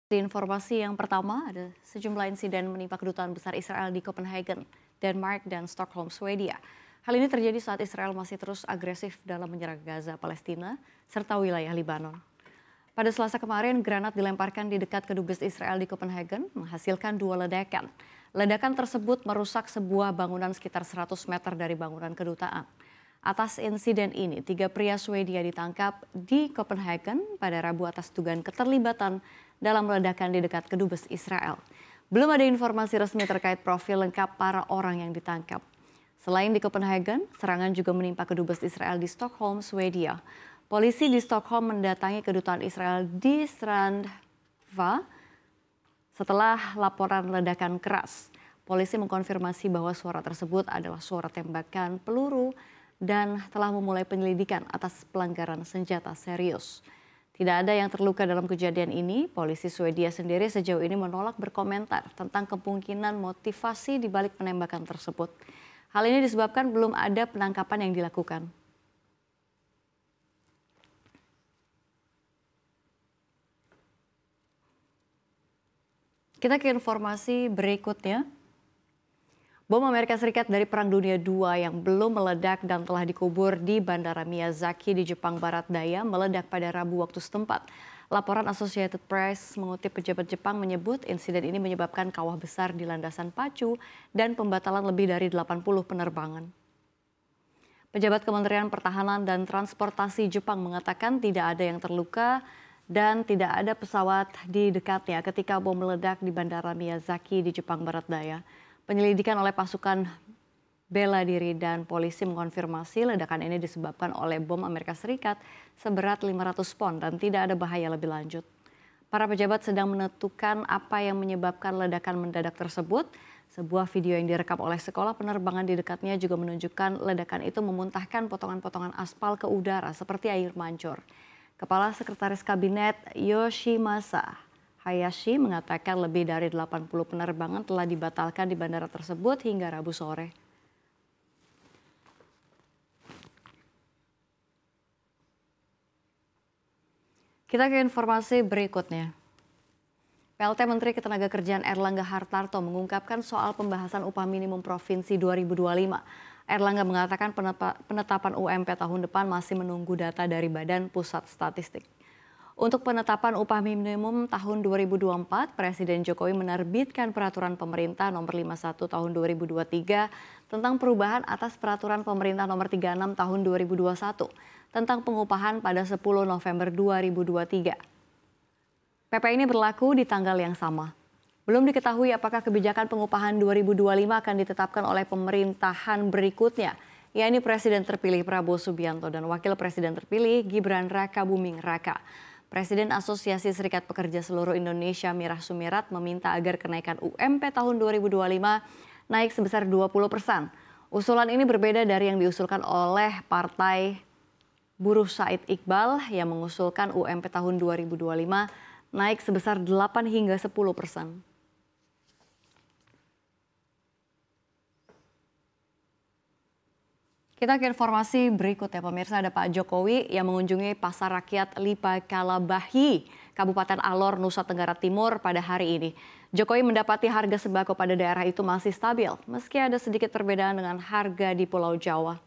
Di informasi yang pertama, ada sejumlah insiden menimpa kedutaan besar Israel di Copenhagen, Denmark, dan Stockholm, Swedia. Hal ini terjadi saat Israel masih terus agresif dalam menyerang Gaza, Palestina, serta wilayah Libanon. Pada Selasa kemarin, granat dilemparkan di dekat kedubes Israel di Copenhagen, menghasilkan 2 ledakan. Ledakan tersebut merusak sebuah bangunan sekitar 100 meter dari bangunan kedutaan. Atas insiden ini, 3 pria Swedia ditangkap di Copenhagen pada Rabu atas dugaan keterlibatan dalam ledakan di dekat kedubes Israel. Belum ada informasi resmi terkait profil lengkap para orang yang ditangkap. Selain di Copenhagen, serangan juga menimpa kedubes Israel di Stockholm, Swedia. Polisi di Stockholm mendatangi kedutaan Israel di Strandva setelah laporan ledakan keras. Polisi mengkonfirmasi bahwa suara tersebut adalah suara tembakan peluru dan telah memulai penyelidikan atas pelanggaran senjata serius. Tidak ada yang terluka dalam kejadian ini. Polisi Swedia sendiri sejauh ini menolak berkomentar tentang kemungkinan motivasi di balik penembakan tersebut. Hal ini disebabkan belum ada penangkapan yang dilakukan. Kita ke informasi berikutnya. Bom Amerika Serikat dari Perang Dunia II yang belum meledak dan telah dikubur di Bandara Miyazaki di Jepang Barat Daya meledak pada Rabu waktu setempat. Laporan Associated Press mengutip pejabat Jepang menyebut insiden ini menyebabkan kawah besar di landasan pacu dan pembatalan lebih dari 80 penerbangan. Pejabat Kementerian Pertahanan dan Transportasi Jepang mengatakan tidak ada yang terluka dan tidak ada pesawat di dekatnya ketika bom meledak di Bandara Miyazaki di Jepang Barat Daya. Penyelidikan oleh pasukan bela diri dan polisi mengkonfirmasi ledakan ini disebabkan oleh bom Amerika Serikat seberat 500 pon dan tidak ada bahaya lebih lanjut. Para pejabat sedang menentukan apa yang menyebabkan ledakan mendadak tersebut. Sebuah video yang direkam oleh sekolah penerbangan di dekatnya juga menunjukkan ledakan itu memuntahkan potongan-potongan aspal ke udara seperti air mancur. Kepala Sekretaris Kabinet Yoshimasa Hayashi mengatakan lebih dari 80 penerbangan telah dibatalkan di bandara tersebut hingga Rabu sore. Kita ke informasi berikutnya. PLT Menteri Ketenagakerjaan Erlangga Hartarto mengungkapkan soal pembahasan upah minimum provinsi 2025. Erlangga mengatakan penetapan UMP tahun depan masih menunggu data dari Badan Pusat Statistik. Untuk penetapan upah minimum tahun 2024, Presiden Jokowi menerbitkan peraturan pemerintah nomor 51 tahun 2023 tentang perubahan atas peraturan pemerintah nomor 36 tahun 2021 tentang pengupahan pada 10 November 2023. PP ini berlaku di tanggal yang sama. Belum diketahui apakah kebijakan pengupahan 2025 akan ditetapkan oleh pemerintahan berikutnya, yakni Presiden terpilih Prabowo Subianto dan Wakil Presiden terpilih Gibran Rakabuming Raka. Presiden Asosiasi Serikat Pekerja Seluruh Indonesia Mirah Sumirat meminta agar kenaikan UMP tahun 2025 naik sebesar 20%. Usulan ini berbeda dari yang diusulkan oleh Partai Buruh Said Iqbal yang mengusulkan UMP tahun 2025 naik sebesar 8 hingga 10%. Kita ke informasi berikutnya pemirsa, ada Pak Jokowi yang mengunjungi Pasar Rakyat Lipa Kalabahi, Kabupaten Alor, Nusa Tenggara Timur pada hari ini. Jokowi mendapati harga sembako pada daerah itu masih stabil, meski ada sedikit perbedaan dengan harga di Pulau Jawa.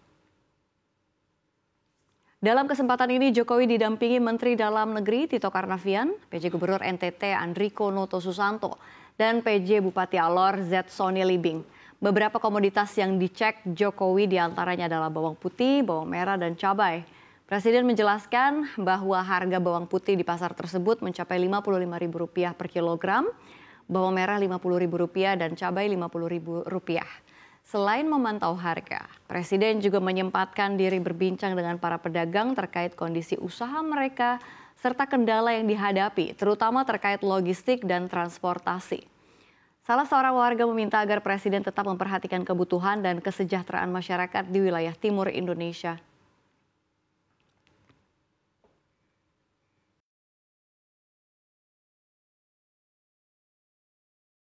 Dalam kesempatan ini Jokowi didampingi Menteri Dalam Negeri Tito Karnavian, PJ Gubernur NTT Andriko Noto Susanto, dan PJ Bupati Alor Z. Sony Libing. Beberapa komoditas yang dicek Jokowi diantaranya adalah bawang putih, bawang merah, dan cabai. Presiden menjelaskan bahwa harga bawang putih di pasar tersebut mencapai Rp55.000 per kilogram, bawang merah Rp50.000 dan cabai Rp50.000. Selain memantau harga, Presiden juga menyempatkan diri berbincang dengan para pedagang terkait kondisi usaha mereka serta kendala yang dihadapi, terutama terkait logistik dan transportasi. Salah seorang warga meminta agar Presiden tetap memperhatikan kebutuhan dan kesejahteraan masyarakat di wilayah timur Indonesia.